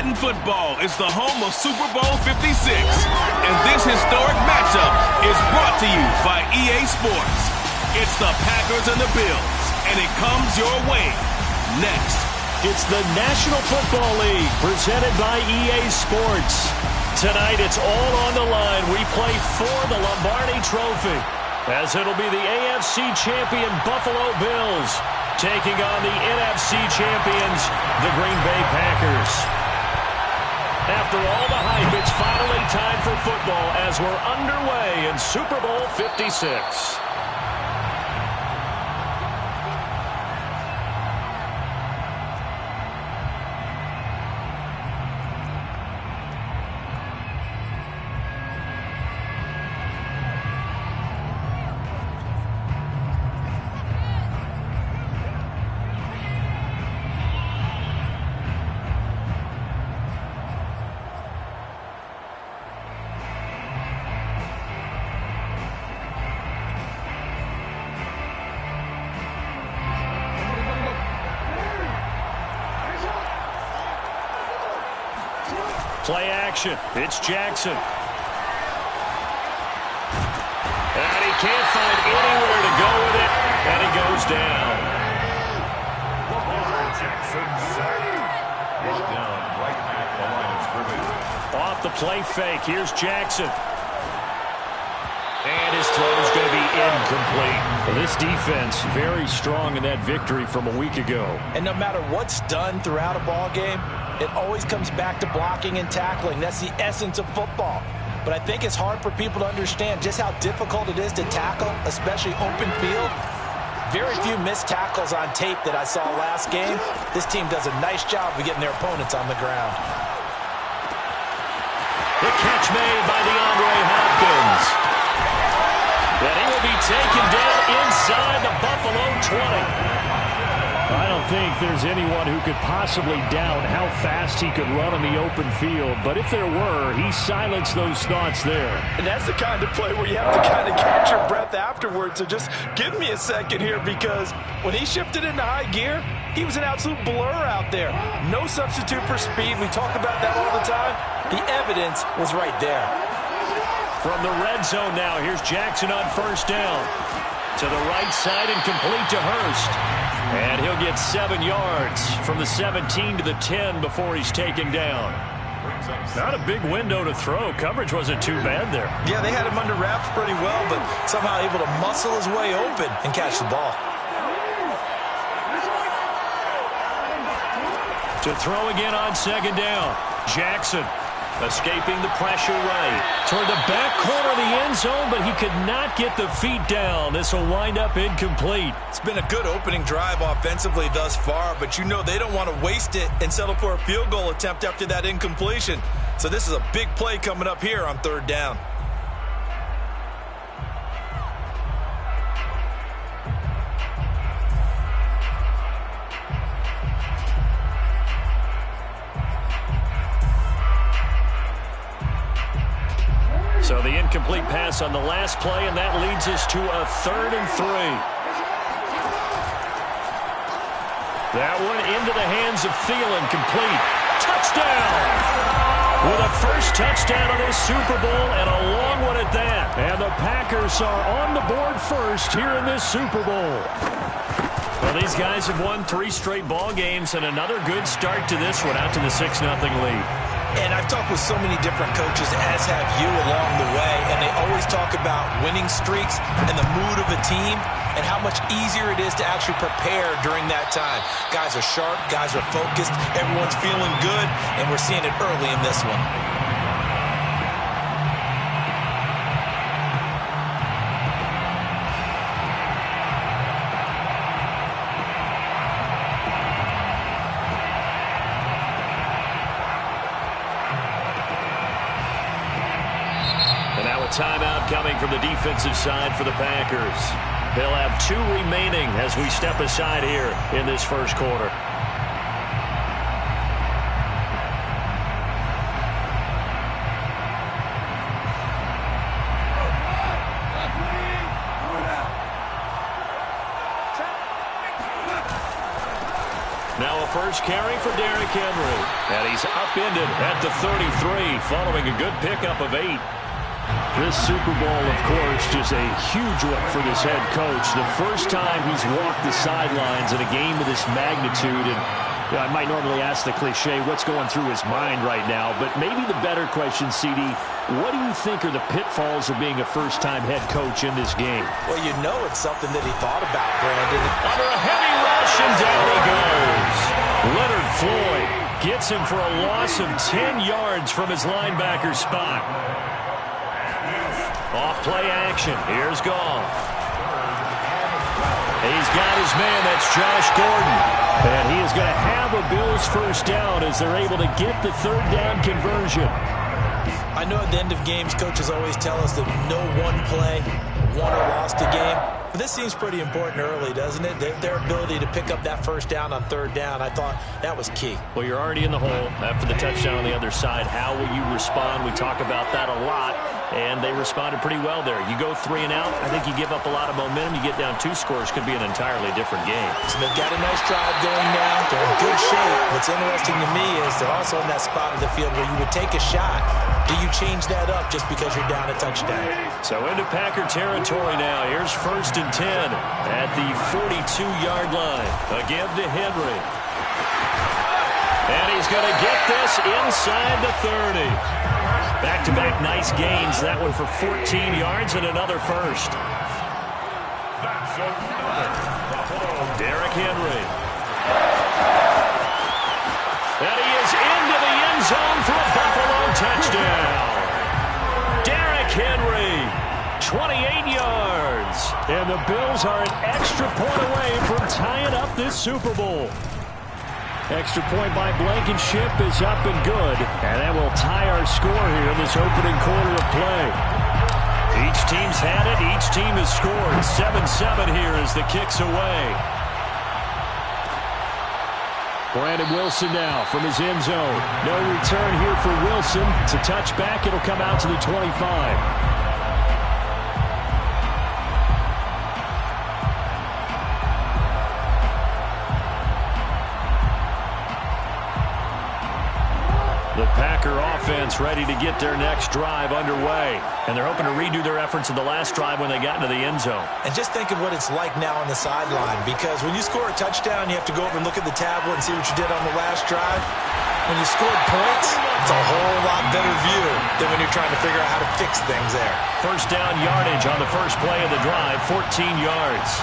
Madden Football is the home of Super Bowl 56. And this historic matchup is brought to you by EA Sports. It's the Packers and the Bills, and it comes your way next. It's the National Football League presented by EA Sports. Tonight it's all on the line. We play for the Lombardi Trophy, as it'll be the AFC champion Buffalo Bills taking on the NFC champions, the Green Bay Packers. After all the hype, it's finally time for football as we're underway in Super Bowl 56. Play action. It's Jackson. And he can't find anywhere to go with it. And he goes down. Jackson sacked. He's down right at the line of scrimmage. Off the play fake. Here's Jackson. And his throw's going to be incomplete. Well, this defense very strong in that victory from a week ago. And no matter what's done throughout a ball game, it always comes back to blocking and tackling. That's the essence of football. But I think it's hard for people to understand just how difficult it is to tackle, especially open field. Very few missed tackles on tape that I saw last game. This team does a nice job of getting their opponents on the ground. The catch made by DeAndre Hopkins. And he will be taken down inside the Buffalo 20. I don't think there's anyone who could possibly doubt how fast he could run on the open field. But if there were, he silenced those thoughts there. And that's the kind of play where you have to kind of catch your breath afterwards. So just give me a second here, because when he shifted into high gear, he was an absolute blur out there. No substitute for speed. We talk about that all the time. The evidence was right there. From the red zone now, here's Jackson on first down. To the right side and complete to Hurst. And he'll get 7 yards from the 17 to the 10 before he's taken down. Not a big window to throw. Coverage wasn't too bad there. Yeah, they had him under wraps pretty well, but somehow able to muscle his way open and catch the ball. To throw again on second down. Jackson escaping the pressure right. Toward the back corner of the end zone, but he could not get the feet down. This will wind up incomplete. It's been a good opening drive offensively thus far, but you know they don't want to waste it and settle for a field goal attempt after that incompletion. So this is a big play coming up here on third down. So the incomplete pass on the last play, and that leads us to a 3rd and 3. That one into the hands of Thielen, complete. Touchdown! With a first touchdown of this Super Bowl, and a long one at that. And the Packers are on the board first here in this Super Bowl. Well, these guys have won 3 straight ball games, and another good start to this one, out to the 6-0 lead. And I've talked with so many different coaches, as have you, along the way, and they always talk about winning streaks and the mood of a team and how much easier it is to actually prepare during that time. Guys are sharp, guys are focused, everyone's feeling good, and we're seeing it early in this one. Timeout coming from the defensive side for the Packers. They'll have 2 remaining as we step aside here in this first quarter. Now a first carry for Derrick Henry. And he's upended at the 33 following a good pickup of 8. This Super Bowl, of course, just a huge one for this head coach. The first time he's walked the sidelines in a game of this magnitude. And I might normally ask the cliche, what's going through his mind right now? But maybe the better question, CD, what do you think are the pitfalls of being a first-time head coach in this game? Well, you know it's something that he thought about, Brandon. Under a heavy rush, and down he goes. Leonard Floyd gets him for a loss of 10 yards from his linebacker spot. Off-play action. Here's Goff. He's got his man. That's Josh Gordon. And he is going to have a Bills first down as they're able to get the third down conversion. I know at the end of games, coaches always tell us that no one play won or lost a game. But this seems pretty important early, doesn't it? Their ability to pick up that first down on third down, I thought that was key. Well, you're already in the hole after the touchdown on the other side. How will you respond? We talk about that a lot. And they responded pretty well there. You go 3 and out, I think you give up a lot of momentum. You get down 2 scores, could be an entirely different game. So they've got a nice drive going now. They're in good shape. What's interesting to me is they're also in that spot of the field where you would take a shot. Do you change that up just because you're down a touchdown? So into Packer territory now. Here's 1st and 10 at the 42-yard line. Again to Henry. And he's going to get this inside the 30. Back-to-back nice gains. That one for 14 yards and another first. Derrick Henry. And he is into the end zone for a Buffalo touchdown. Derrick Henry, 28 yards. And the Bills are an extra point away from tying up this Super Bowl. Extra point by Blankenship is up and good. And that will tie our score here in this opening quarter of play. Each team's had it. Each team has scored. 7-7 here as the kick's away. Brandon Wilson now from his end zone. No return here for Wilson. It's a touchback. It'll come out to the 25. The Packer offense ready to get their next drive underway. And they're hoping to redo their efforts in the last drive when they got into the end zone. And just think of what it's like now on the sideline, because when you score a touchdown, you have to go over and look at the tablet and see what you did on the last drive. When you scored points, it's a whole lot better view than when you're trying to figure out how to fix things there. First down yardage on the first play of the drive, 14 yards.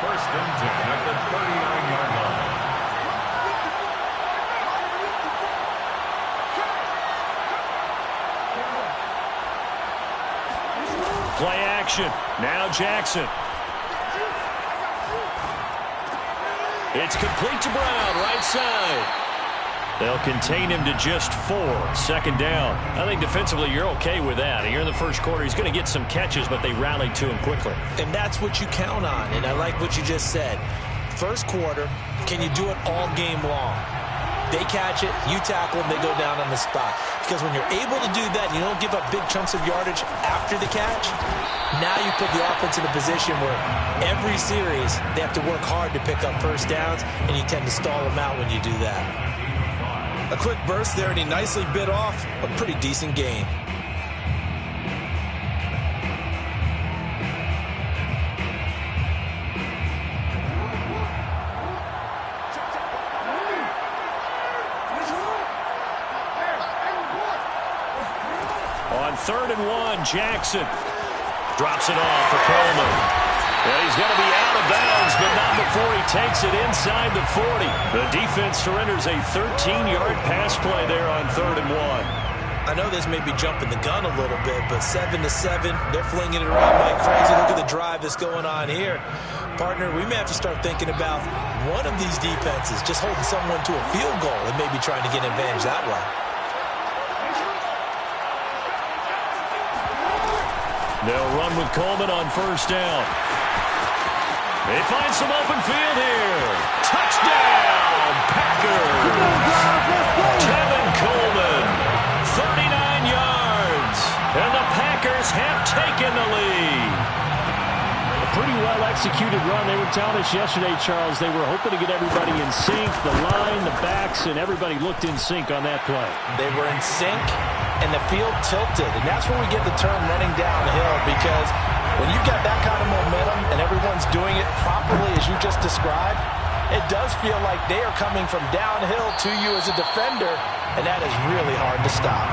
First and 10 at the 39-yard line. Play action. Now Jackson. It's complete to Brown, right side. They'll contain him to just 4. Second down. I think defensively you're okay with that. Here in the first quarter, he's going to get some catches, but they rallied to him quickly. And that's what you count on, and I like what you just said. First quarter, can you do it all game long? They catch it, you tackle them, they go down on the spot. Because when you're able to do that, you don't give up big chunks of yardage after the catch. Now you put the offense in a position where every series they have to work hard to pick up first downs, and you tend to stall them out when you do that. A quick burst there, and he nicely bit off a pretty decent gain. On 3rd and 1, Jackson drops it off for Coleman. Well, he's going to be out of bounds, but not before he takes it inside the 40. The defense surrenders a 13-yard pass play there on 3rd and 1. I know this may be jumping the gun a little bit, but 7-7, they're flinging it around like crazy. Look at the drive that's going on here. Partner, we may have to start thinking about one of these defenses just holding someone to a field goal and maybe trying to get an advantage that way. They'll run with Coleman on first down. They find some open field here. Touchdown, Packers! Tevin Coleman, 39 yards. And the Packers have taken the lead. pretty well-executed run. They were telling us yesterday, Charles, they were hoping to get everybody in sync, the line, the backs, and everybody looked in sync on that play. They were in sync, and the field tilted. And that's where we get the term running downhill, because when you've got that kind of momentum and everyone's doing it properly as you just described, it does feel like they are coming from downhill to you as a defender, and that is really hard to stop.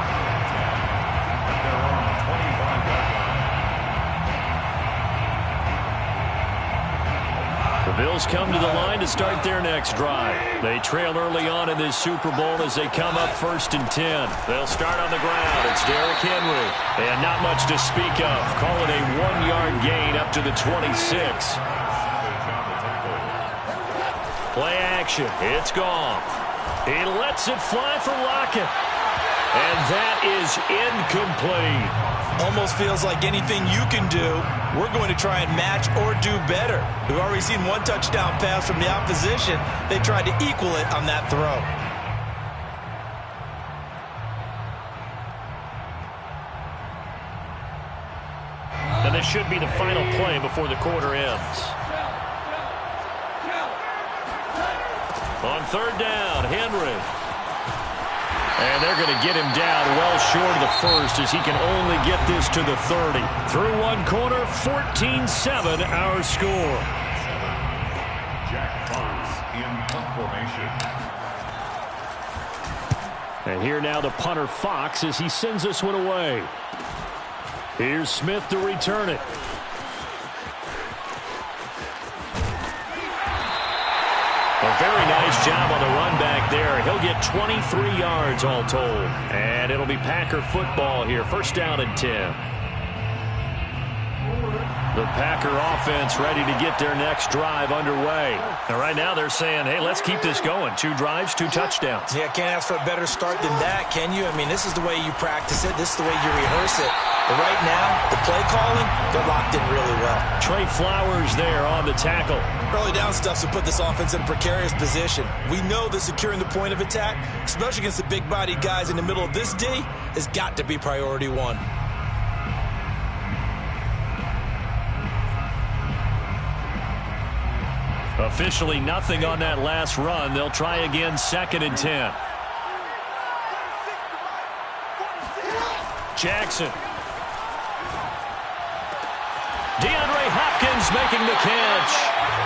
The Bills come to the line to start their next drive. They trail early on in this Super Bowl as they come up 1st and 10. They'll start on the ground. It's Derrick Henry. And not much to speak of. Call it a 1-yard gain up to the 26. Play action. It's gone. He lets it fly for Lockett. And that is incomplete. Almost feels like anything you can do, we're going to try and match or do better. We've already seen one touchdown pass from the opposition. They tried to equal it on that throw. And this should be the final play before the quarter ends. On 3rd down, Henry. And they're going to get him down well short of the first as he can only get this to the 30. Through one quarter, 14-7 our score. Jack Fox in punt formation. And here now the punter Fox as he sends this one away. Here's Smith to return it. A very nice job on the run back there. He'll get 23 yards all told. And it'll be Packer football here. 1st down and 10. The Packer offense ready to get their next drive underway. And right now they're saying, hey, let's keep this going. 2 drives, 2 touchdowns. Yeah, can't ask for a better start than that, can you? I mean, this is the way you practice it. This is the way you rehearse it. But right now, the play calling, they're locked in really well. Trey Flowers there on the tackle. Early down stuff to put this offense in a precarious position. We know that securing the point of attack, especially against the big-bodied guys in the middle of this D, has got to be priority 1. Officially nothing on that last run. They'll try again 2nd and 10. Jackson. DeAndre Hopkins making the catch.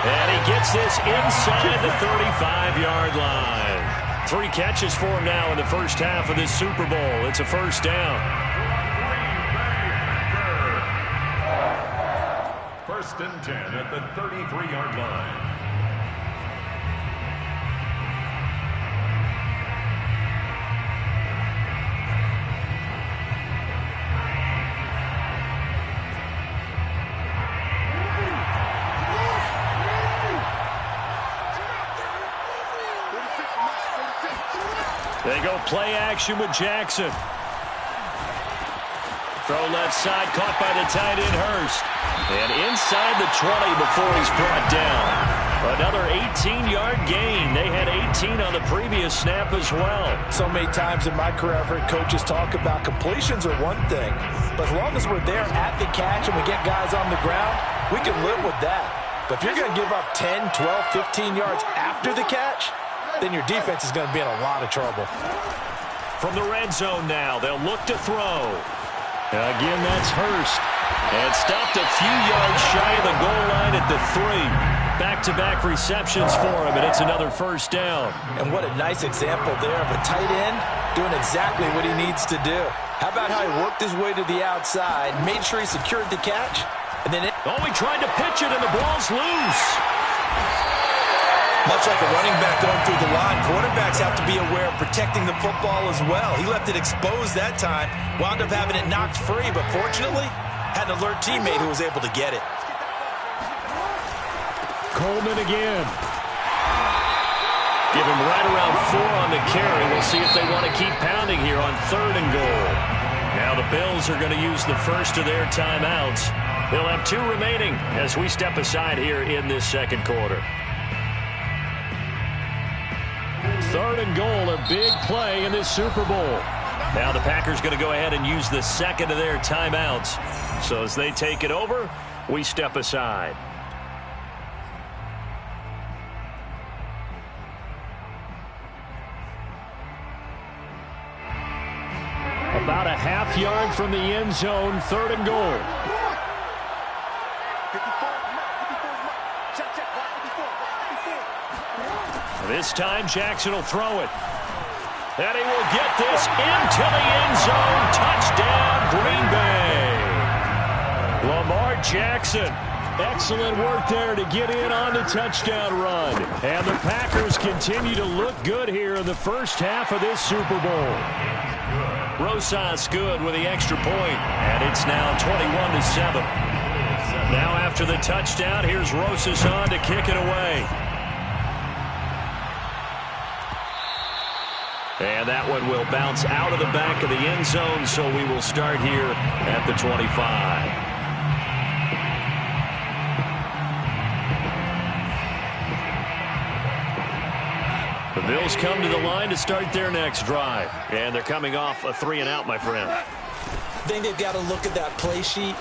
And he gets this inside the 35-yard line. 3 catches for him now in the first half of this Super Bowl. It's a 1st down. 1st and 10 at the 33-yard line. They go play action with Jackson. Throw left side, caught by the tight end Hurst. And inside the 20 before he's brought down. Another 18-yard gain. They had 18 on the previous snap as well. So many times in my career, I've heard coaches talk about completions are one thing. But as long as we're there at the catch and we get guys on the ground, we can live with that. But if you're going to give up 10, 12, 15 yards after the catch, then your defense is going to be in a lot of trouble. From the red zone now, they'll look to throw. Again, that's Hurst. And stopped a few yards shy of the goal line at the 3. Back-to-back receptions for him, and it's another 1st down. And what a nice example there of a tight end doing exactly what he needs to do. How about how he worked his way to the outside, made sure he secured the catch, and then... he tried to pitch it, and the ball's loose. Much like a running back going through the line, quarterbacks have to be aware of protecting the football as well. He left it exposed that time, wound up having it knocked free, but fortunately, had an alert teammate who was able to get it. Coleman again. Give him right around 4 on the carry. We'll see if they want to keep pounding here on 3rd and goal. Now the Bills are going to use the first of their timeouts. They'll have 2 remaining as we step aside here in this 2nd quarter. 3rd and goal, a big play in this Super Bowl. Now the Packers going to go ahead and use the 2nd of their timeouts. So as they take it over, we step aside. About a half yard from the end zone, 3rd and goal. This time Jackson will throw it. And he will get this into the end zone. Touchdown, Green Bay. Lamar Jackson. Excellent work there to get in on the touchdown run. And the Packers continue to look good here in the first half of this Super Bowl. Rosas good with the extra point. And it's now 21-7. Now after the touchdown, here's Rosas on to kick it away. And that one will bounce out of the back of the end zone, so we will start here at the 25. The Bills come to the line to start their next drive. And they're coming off a 3-and-out, my friend. I think they've got to look at that play sheet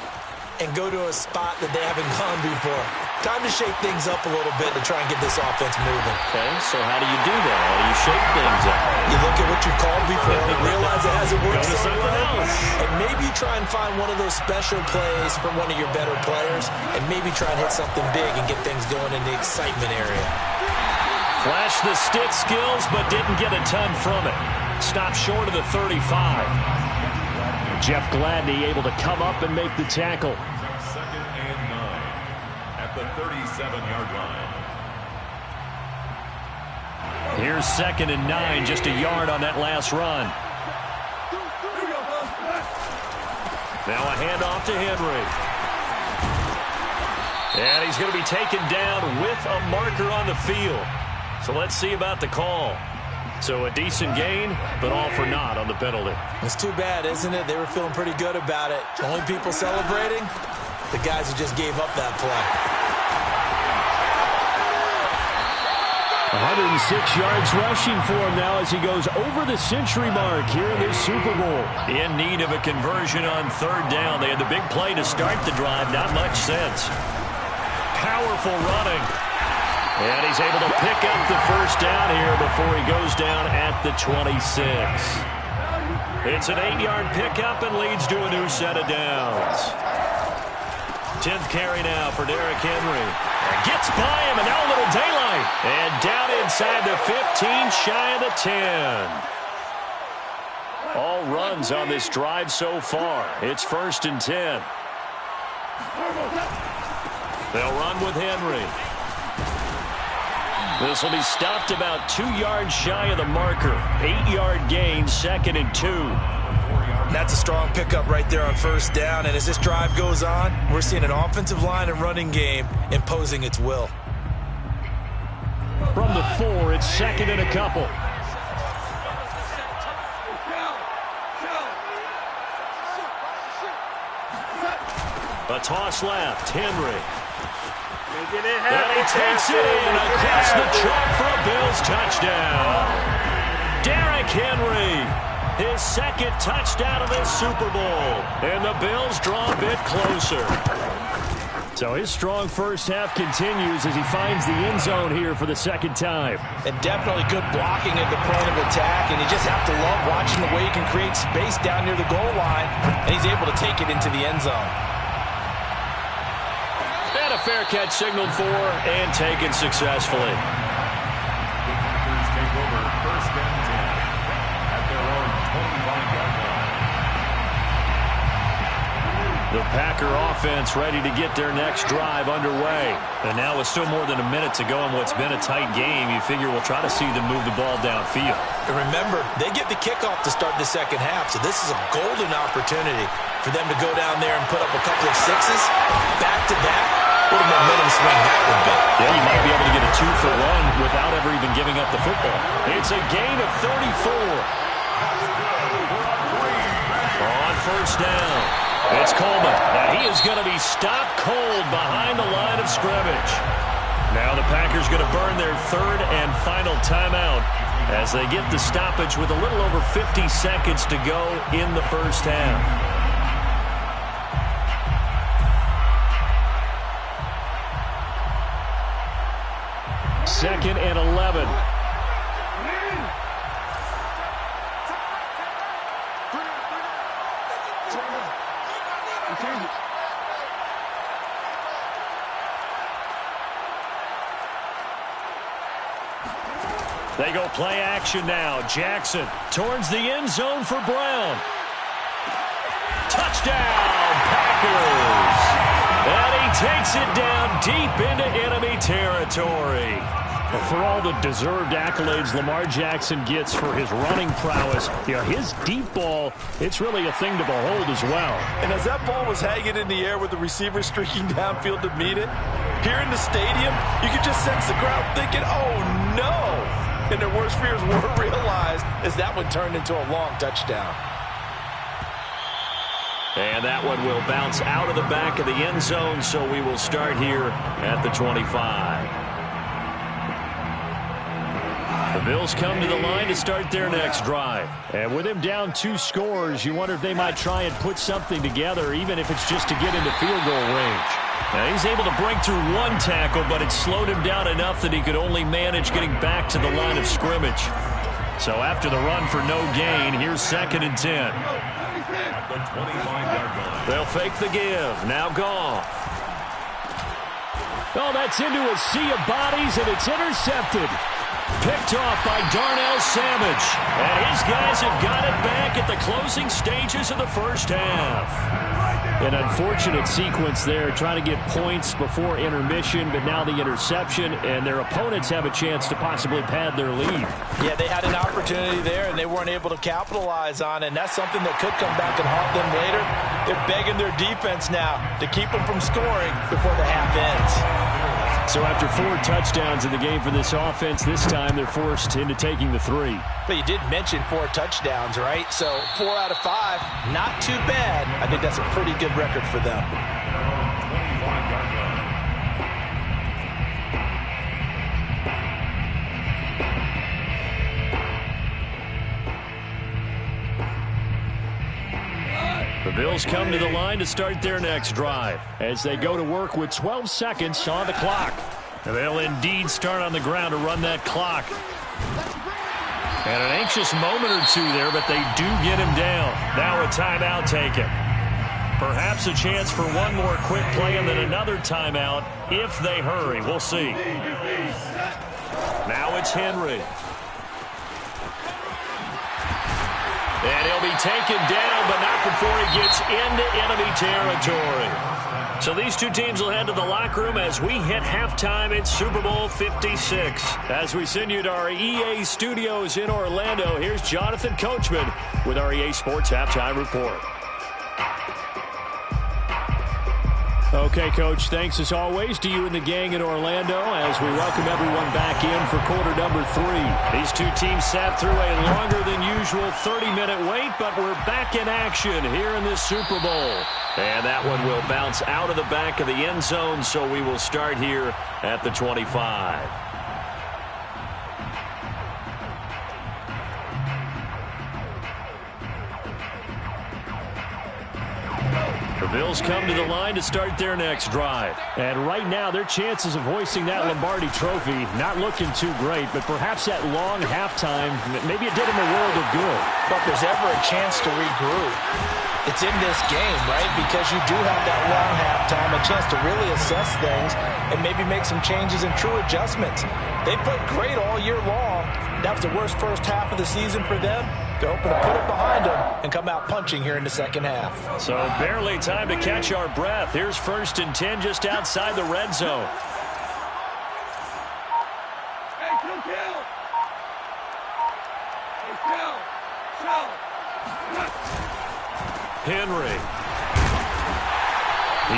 and go to a spot that they haven't gone before. Time to shake things up a little bit to try and get this offense moving. Okay, so how do you do that? How do you shake things up? You look at what you called before and realize it hasn't worked Go to so something well. else. And maybe try and find one of those special plays from one of your better players and maybe try and hit something big and get things going in the excitement area. Flashed the stick skills, but didn't get a ton from it. Stopped short of the 35. Jeff Gladney able to come up and make the tackle. 2nd and 9 at the 37-yard line. Here's 2nd and 9, just a yard on that last run. Now a handoff to Henry. And he's going to be taken down with a marker on the field. So let's see about the call. So a decent gain, but all for naught on the penalty. It's too bad, isn't it? They were feeling pretty good about it. The only people celebrating, the guys who just gave up that play. 106 yards rushing for him now as he goes over the century mark here in this Super Bowl. In need of a conversion on 3rd down. They had the big play to start the drive. Not much sense. Powerful running. And he's able to pick up the 1st down here before he goes down at the 26. It's an 8-yard pickup and leads to a new set of downs. 10th carry now for Derrick Henry. Gets by him, and now a little daylight. And down inside the 15, shy of the 10. All runs on this drive so far. It's 1st and 10. They'll run with Henry. This will be stopped about 2 yards shy of the marker. 8-yard gain, 2nd and 2. That's a strong pickup right there on 1st down. And as this drive goes on, we're seeing an offensive line and running game imposing its will. From the 4, it's 2nd and a couple. A toss left, Henry. And he takes it in across the chalk for a Bills touchdown. Derrick Henry, his 2nd touchdown of this Super Bowl. And the Bills draw a bit closer. So his strong first half continues as he finds the end zone here for the 2nd time. And definitely good blocking at the point of attack. And you just have to love watching the way he can create space down near the goal line. And he's able to take it into the end zone. And a fair catch signaled for and taken successfully. The Packers take over 1st and 10 at their own 25-yard line. The Packer offense ready to get their next drive underway. And now with still more than a minute to go in what's been a tight game, you figure we'll try to see them move the ball downfield. And remember, they get the kickoff to start the 2nd half, so this is a golden opportunity for them to go down there and put up a couple of 6s back-to-back. What a momentum swing that would be. Yeah, you might be able to get a 2-for-1 without ever even giving up the football. It's a gain of 34. On 1st down, it's Coleman. Now he is going to be stopped cold behind the line of scrimmage. Now the Packers going to burn their 3rd and final timeout as they get the stoppage with a little over 50 seconds to go in the 1st half. 2nd and 11. They go play action now. Jackson towards the end zone for Brown. Touchdown, Packers! And he takes it down deep into enemy territory. For all the deserved accolades Lamar Jackson gets for his running prowess, his deep ball, it's really a thing to behold as well. And as that ball was hanging in the air with the receiver streaking downfield to meet it, here in the stadium, you could just sense the crowd thinking, oh no! And their worst fears were realized as that one turned into a long touchdown. And that one will bounce out of the back of the end zone, so we will start here at the 25. The Bills come to the line to start their next drive. And with him down 2 scores, you wonder if they might try and put something together, even if it's just to get into field goal range. Now, he's able to break through 1 tackle, but it slowed him down enough that he could only manage getting back to the line of scrimmage. So after the run for no gain, here's 2nd and 10. They'll fake the give. Now Goff. Oh, that's into a sea of bodies, and it's intercepted. Picked off by Darnell Savage. And his guys have got it back at the closing stages of the first half. An unfortunate sequence there, trying to get points before intermission, but now the interception, and their opponents have a chance to possibly pad their lead. Yeah, they had an opportunity there, and they weren't able to capitalize on it, and that's something that could come back and haunt them later. They're begging their defense now to keep them from scoring before the half ends. So after 4 touchdowns in the game for this offense, this time they're forced into taking the 3. But you did mention 4 touchdowns, right? So 4 out of 5, not too bad. I think that's a pretty good record for them. The Bills come to the line to start their next drive as they go to work with 12 seconds on the clock. They'll indeed start on the ground to run that clock. And an anxious moment or two there, but they do get him down. Now a timeout taken. Perhaps a chance for one more quick play and then another timeout if they hurry. We'll see. Now it's Henry. And he'll be taken down, but not before he gets into enemy territory. So these two teams will head to the locker room as we hit halftime in Super Bowl 56. As we send you to our EA studios in Orlando, here's Jonathan Coachman with our EA Sports Halftime Report. Okay, Coach, thanks as always to you and the gang in Orlando as we welcome everyone back in for quarter number 3. These two teams sat through a longer than usual 30-minute wait, but we're back in action here in this Super Bowl. And that one will bounce out of the back of the end zone, so we will start here at the 25. The Bills come to the line to start their next drive. And right now, their chances of hoisting that Lombardi trophy not looking too great, but perhaps that long halftime, maybe it did them a world of good. But if there's ever a chance to regroup, it's in this game, right? Because you do have that long halftime, a chance to really assess things and maybe make some changes and true adjustments. They played great all year long. That was the worst first half of the season for them. They're hoping to put it behind them and come out punching here in the second half. So barely time to catch our breath. Here's 1st and 10 just outside the red zone. Henry.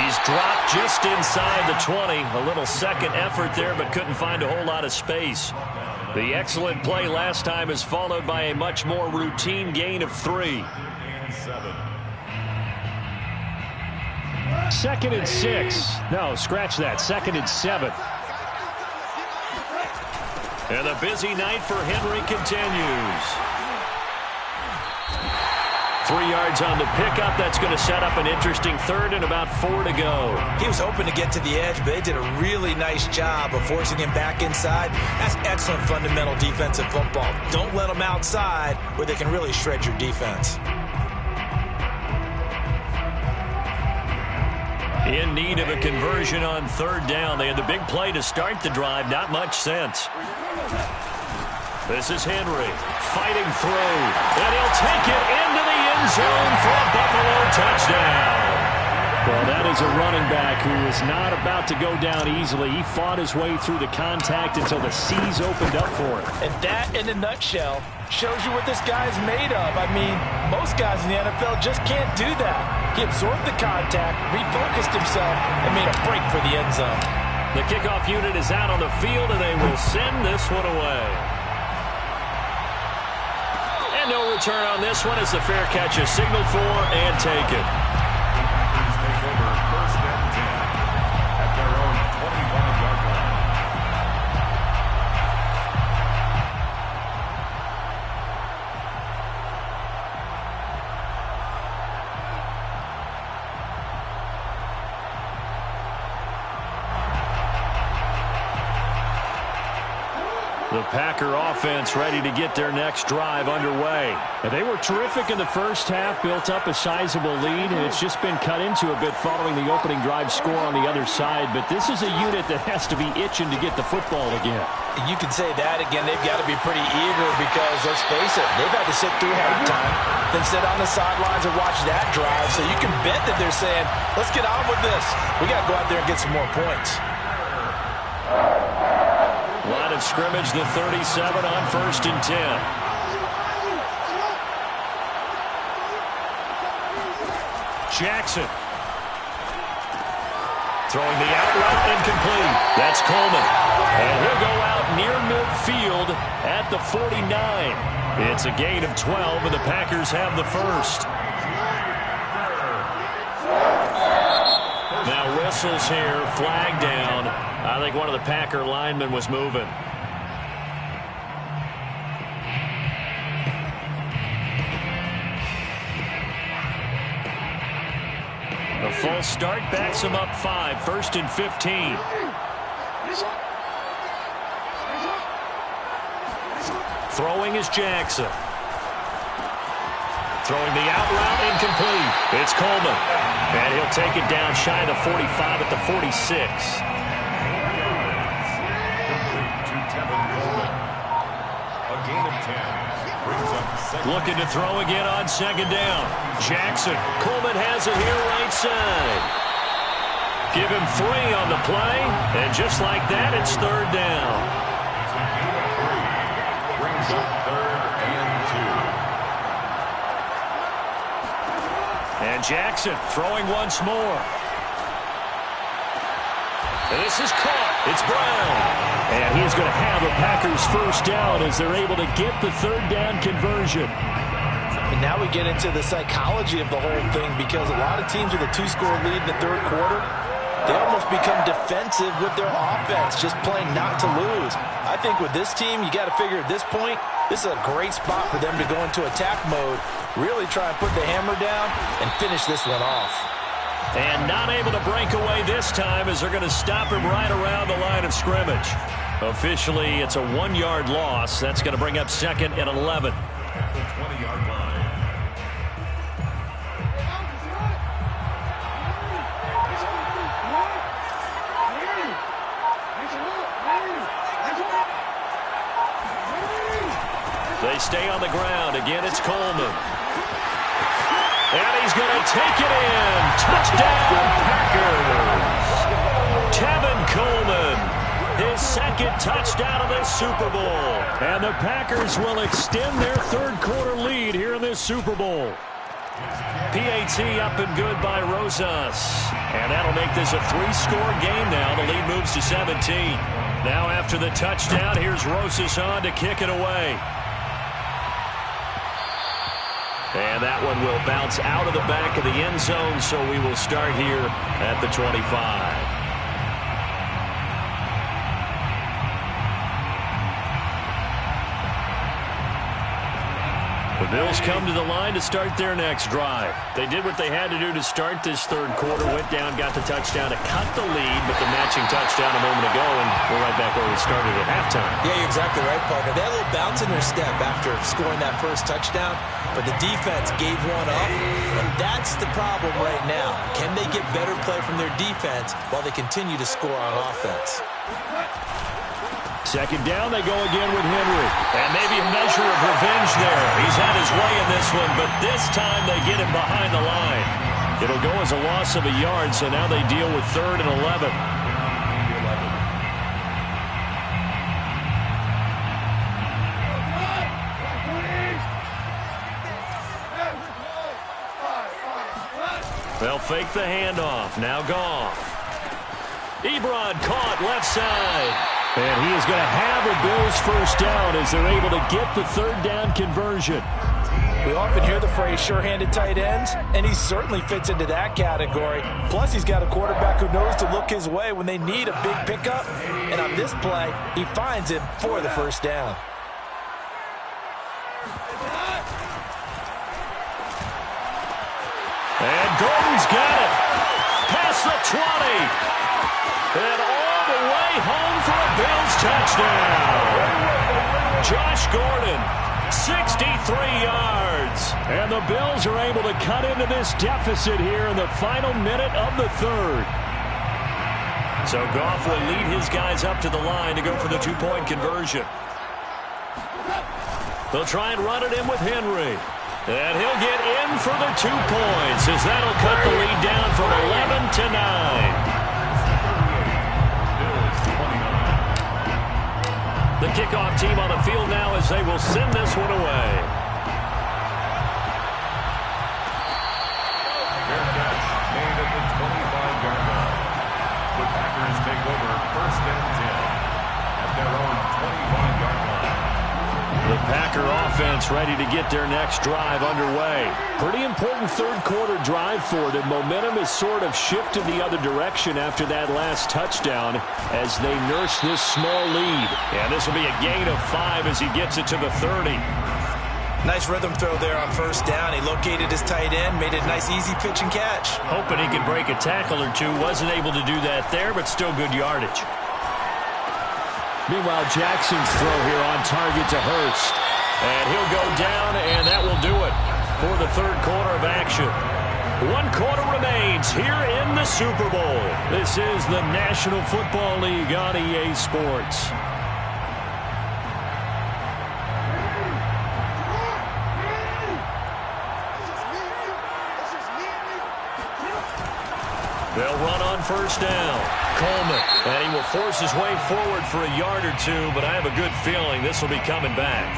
He's dropped just inside the 20. A little second effort there, but couldn't find a whole lot of space. The excellent play last time is followed by a much more routine gain of 3. 2nd and 6. No, scratch that. 2nd and 7. And the busy night for Henry continues. 3 yards on the pickup. That's going to set up an interesting third and about 4 to go. He was hoping to get to the edge, but they did a really nice job of forcing him back inside. That's excellent fundamental defensive football. Don't let them outside where they can really shred your defense. In need of a conversion on third down. They had the big play to start the drive. Not much sense. This is Henry fighting through. And he'll take it into the end zone for a Buffalo touchdown. Well, that is a running back who is not about to go down easily. He fought his way through the contact until the seas opened up for him. And that, in a nutshell, shows you what this guy is made of. I mean, most guys in the NFL just can't do that. He absorbed the contact, refocused himself, and made a break for the end zone. The kickoff unit is out on the field, and they will send this one away. And no return on this one as the fair catch is signaled for and taken. Take over first and 10 at their own 25-yard line. The Packer offense ready to get their next drive underway. And they were terrific in the first half, built up a sizable lead, and it's just been cut into a bit following the opening drive score on the other side. But this is a unit that has to be itching to get the football again. You can say that again. They've got to be pretty eager because, let's face it, they've had to sit through halftime, then sit on the sidelines and watch that drive. So you can bet that they're saying, let's get on with this. We got to go out there and get some more points. Line of scrimmage, the 37 on first and 10. Jackson. Throwing the out route incomplete. That's Coleman. And he'll go out near midfield at the 49. It's a gain of 12, and the Packers have the first. Now whistles here, flag down. I think one of the Packer linemen was moving. A full start backs him up 5, first and 15. Throwing is Jackson. Throwing the out route incomplete. It's Coleman. And he'll take it down shy of the 45 at the 46. Looking to throw again on second down. Jackson. Coleman has it here right side. Give him 3 on the play. And just like that, it's third down. Brings up third and 2. And Jackson throwing once more. And this is caught. It's Brown. And he's going to have a Packers first down as they're able to get the third down conversion. And now we get into the psychology of the whole thing because a lot of teams with a 2-score lead in the third quarter, they almost become defensive with their offense, just playing not to lose. I think with this team, you got to figure at this point, this is a great spot for them to go into attack mode, really try and put the hammer down and finish this one off. And not able to break away this time as they're going to stop him right around the line of scrimmage. Officially, it's a 1-yard loss. That's going to bring up second and 11. At the 20-yard line. They stay on the ground. Again, it's Coleman. And he's going to take it in. Touchdown, Packers. Tevin Coleman, his second touchdown of the Super Bowl. And the Packers will extend their third quarter lead here in this Super Bowl. PAT up and good by Rosas. And that'll make this a 3-score game now. The lead moves to 17. Now after the touchdown, here's Rosas on to kick it away. And that one will bounce out of the back of the end zone, so we will start here at the 25. The Bills come to the line to start their next drive. They did what they had to do to start this third quarter, went down, got the touchdown to cut the lead, but the matching touchdown a moment ago, and we're right back where we started at halftime. Yeah, you're exactly right, partner. They had a little bounce in their step after scoring that first touchdown, but the defense gave one up, and that's the problem right now. Can they get better play from their defense while they continue to score on offense? Second down, they go again with Henry. And maybe a measure of revenge there. He's had his way in this one, but this time they get him behind the line. It'll go as a loss of a yard, so now they deal with 3rd and 11. They'll fake the handoff. Now Goff. Ebrod caught left side. And he is going to have a Bills first down as they're able to get the 3rd down conversion. We often hear the phrase sure-handed tight ends, and he certainly fits into that category. Plus, he's got a quarterback who knows to look his way when they need a big pickup. And on this play, he finds him for the first down. And Gordon's got it. Past the 20. And all the way home for a Bills touchdown. Josh Gordon, 63 yards. And the Bills are able to cut into this deficit here in the final minute of the 3rd. So Goff will lead his guys up to the line to go for the 2-point conversion. They'll try and run it in with Henry. And he'll get in for the 2 points as that'll cut the lead down from 11 to 9. The kickoff team on the field now as they will send this one away. Fair catch made at the 25-yard line. The Packers take over 1st and 10 at their own 25-yard line. The Packer offense ready to get their next drive underway. Pretty important third quarter drive for them. Momentum has sort of shifted the other direction after that last touchdown as they nurse this small lead. And this will be a gain of 5 as he gets it to the 30. Nice rhythm throw there on first down. He located his tight end, made a nice easy pitch and catch. Hoping he could break a tackle or two. Wasn't able to do that there, but still good yardage. Meanwhile, Jackson's throw here on target to Hurst. And he'll go down, and that will do it for the third quarter of action. 1 quarter remains here in the Super Bowl. This is the National Football League on EA Sports. They'll run on first down. Coleman, and he will force his way forward for a yard or two, but I have a good feeling this will be coming back.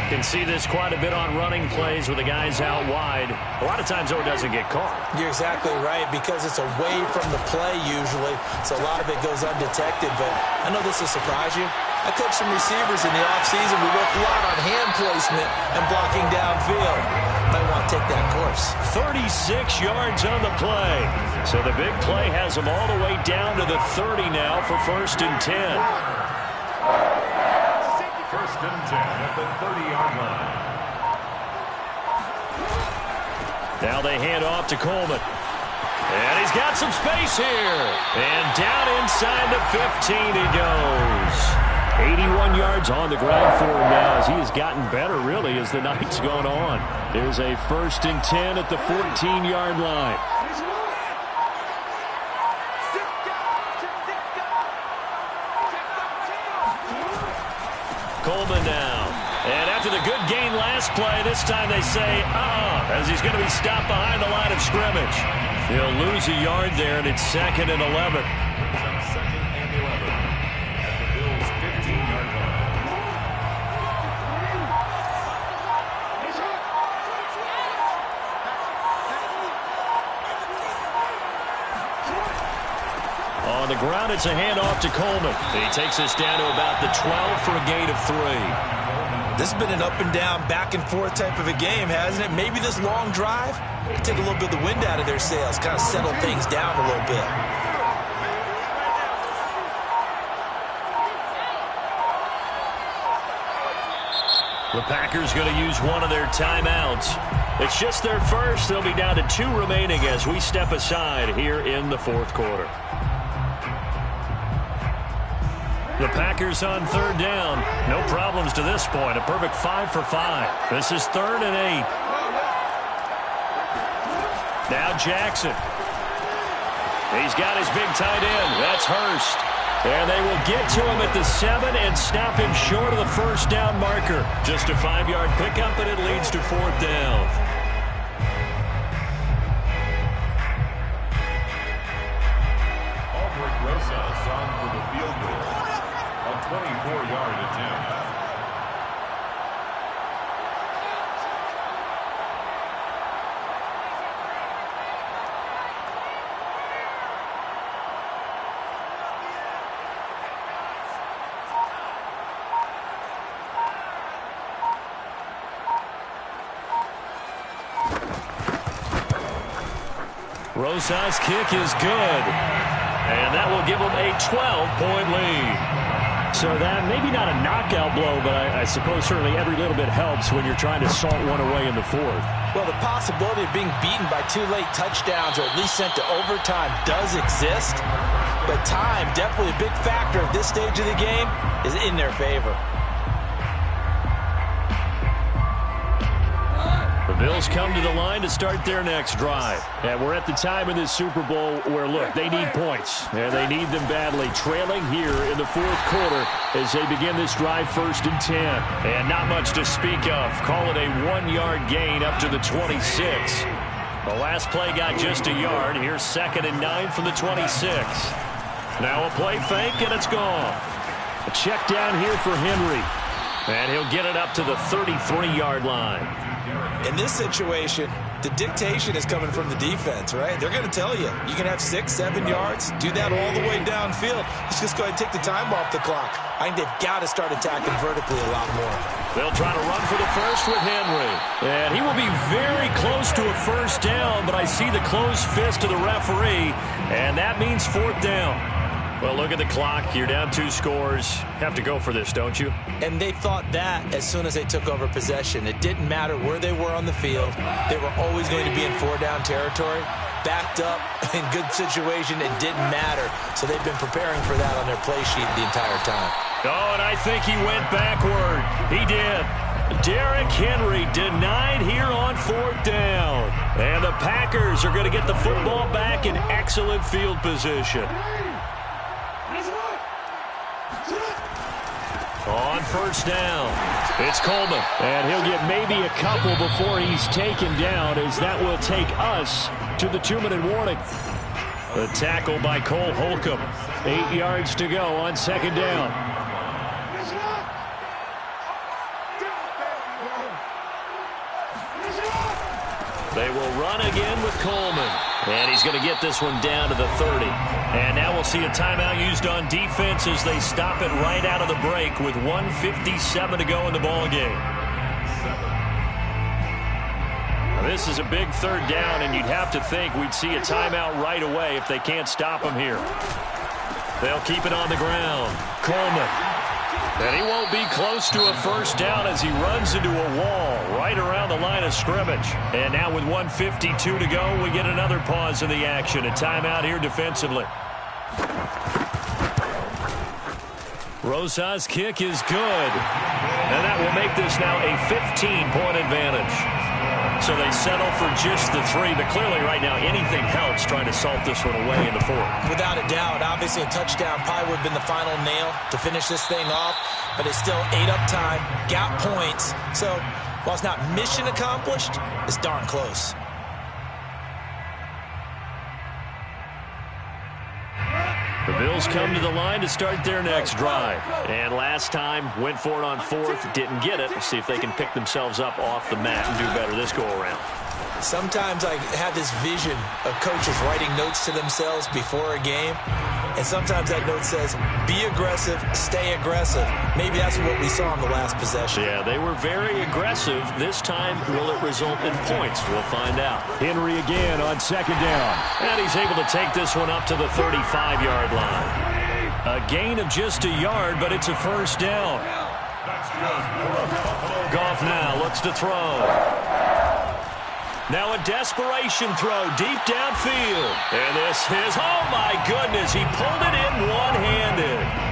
Can see this quite a bit on running plays with the guys out wide. A lot of times, though, it doesn't get caught. You're exactly right, because it's away from the play usually, so a lot of it goes undetected. But I know this will surprise you. I coached some receivers in the offseason. We worked a lot on hand placement and blocking downfield. Might want to take that course. 36 yards on the play. So the big play has them all the way down to the 30 now for 1st and 10. 1st and 10 at the 30-yard line. Now they hand off to Coleman. And he's got some space here. And down inside the 15 he goes. 81 yards on the ground for him now as he has gotten better, really, as the night's gone on. There's a 1st and 10 at the 14-yard line. Coleman now. And after the good gain last play, this time they say, as he's going to be stopped behind the line of scrimmage. He'll lose a yard there, and it's 2nd and 11. On the ground, it's a handoff to Coleman. He takes us down to about the 12 for a gain of 3. This has been an up-and-down, back-and-forth type of a game, hasn't it? Maybe this long drive will take a little bit of the wind out of their sails, kind of settle things down a little bit. The Packers going to use one of their timeouts. It's just their first. They'll be down to 2 remaining as we step aside here in the fourth quarter. The Packers on 3rd down. No problems to this point. A perfect 5 for 5. This is 3rd and 8. Now Jackson. He's got his big tight end. That's Hurst. And they will get to him at the 7 and stop him short of the first down marker. Just a 5-yard pickup, and it leads to 4th down. Rosas on for the field goal. A 24-yard attempt. Rosas' kick is good. And that will give them a 12-point lead. So that, maybe not a knockout blow, but I suppose certainly every little bit helps when you're trying to salt one away in the 4th. Well, the possibility of being beaten by 2 late touchdowns or at least sent to overtime does exist. But time, definitely a big factor at this stage of the game, is in their favor. The Bills come to the line to start their next drive. And we're at the time in this Super Bowl where, look, they need points. And they need them badly. Trailing here in the 4th quarter as they begin this drive 1st and 10. And not much to speak of. Call it a 1-yard gain up to the 26. The last play got just a yard. Here's 2nd and 9 from the 26. Now a play fake, and it's gone. A check down here for Henry. And he'll get it up to the 33-yard line. In this situation, the dictation is coming from the defense, right? They're going to tell you, you can have 6, 7 yards, do that all the way downfield. Let's just go ahead and take the time off the clock. I think they've got to start attacking vertically a lot more. They'll try to run for the first with Henry. And he will be very close to a first down, but I see the closed fist of the referee, and that means 4th down. Well, look at the clock. You're down 2 scores. Have to go for this, don't you? And they thought that as soon as they took over possession. It didn't matter where they were on the field. They were always going to be in 4-down territory. Backed up, in good situation, it didn't matter. So they've been preparing for that on their play sheet the entire time. Oh, and I think he went backward. He did. Derrick Henry denied here on 4th down. And the Packers are going to get the football back in excellent field position. On 1st down, it's Coleman, and he'll get maybe a couple before he's taken down, as that will take us to the 2-minute warning. The tackle by Cole Holcomb. 8 yards to go on 2nd down. They will run again with Coleman. And he's going to get this one down to the 30. And now we'll see a timeout used on defense as they stop it right out of the break with 1:57 to go in the ballgame. This is a big 3rd down, and you'd have to think we'd see a timeout right away if they can't stop him here. They'll keep it on the ground. Coleman. And he won't be close to a first down as he runs into a wall right around the line of scrimmage. And now with 1:52 to go, we get another pause in the action. A timeout here defensively. Rosas' kick is good. And that will make this now a 15-point advantage. So they settle for just the 3, but clearly right now anything helps trying to salt this one away in the 4th. Without a doubt, obviously a touchdown probably would have been the final nail to finish this thing off, but it's still ate up time, got points. So while it's not mission accomplished, it's darn close. The Bills come to the line to start their next drive. And last time, went for it on 4th, didn't get it. We'll see if they can pick themselves up off the mat and do better this go-around. Sometimes I have this vision of coaches writing notes to themselves before a game. And sometimes that note says, be aggressive, stay aggressive. Maybe that's what we saw in the last possession. Yeah, they were very aggressive. This time, will it result in points? We'll find out. Henry again on 2nd down. And he's able to take this one up to the 35-yard line. A gain of just a yard, but it's a first down. That's good for a Buffalo Goff now looks to throw. Now a desperation throw deep downfield. And this is, oh my goodness, he pulled it in one-handed.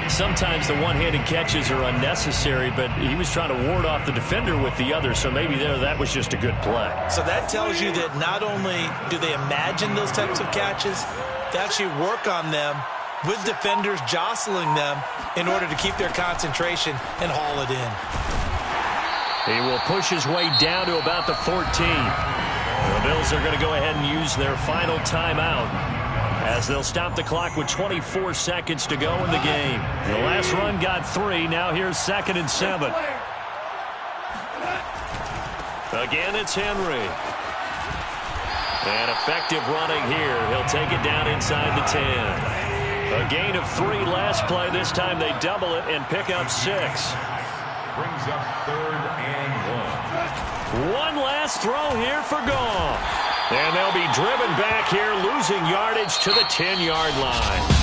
Sometimes the one-handed catches are unnecessary, but he was trying to ward off the defender with the other, so maybe that was just a good play. So that tells you that not only do they imagine those types of catches, they actually work on them with defenders jostling them in order to keep their concentration and haul it in. He will push his way down to about the 14. The Bills are going to go ahead and use their final timeout as they'll stop the clock with 24 seconds to go in the game. The last run got 3. Now here's 2nd and 7. Again, it's Henry. And effective running here. He'll take it down inside the 10. A gain of 3 last play. This time they double it and pick up 6. Brings up 3rd and 1. One last throw here for Goff. And they'll be driven back here, losing yardage to the 10-yard line.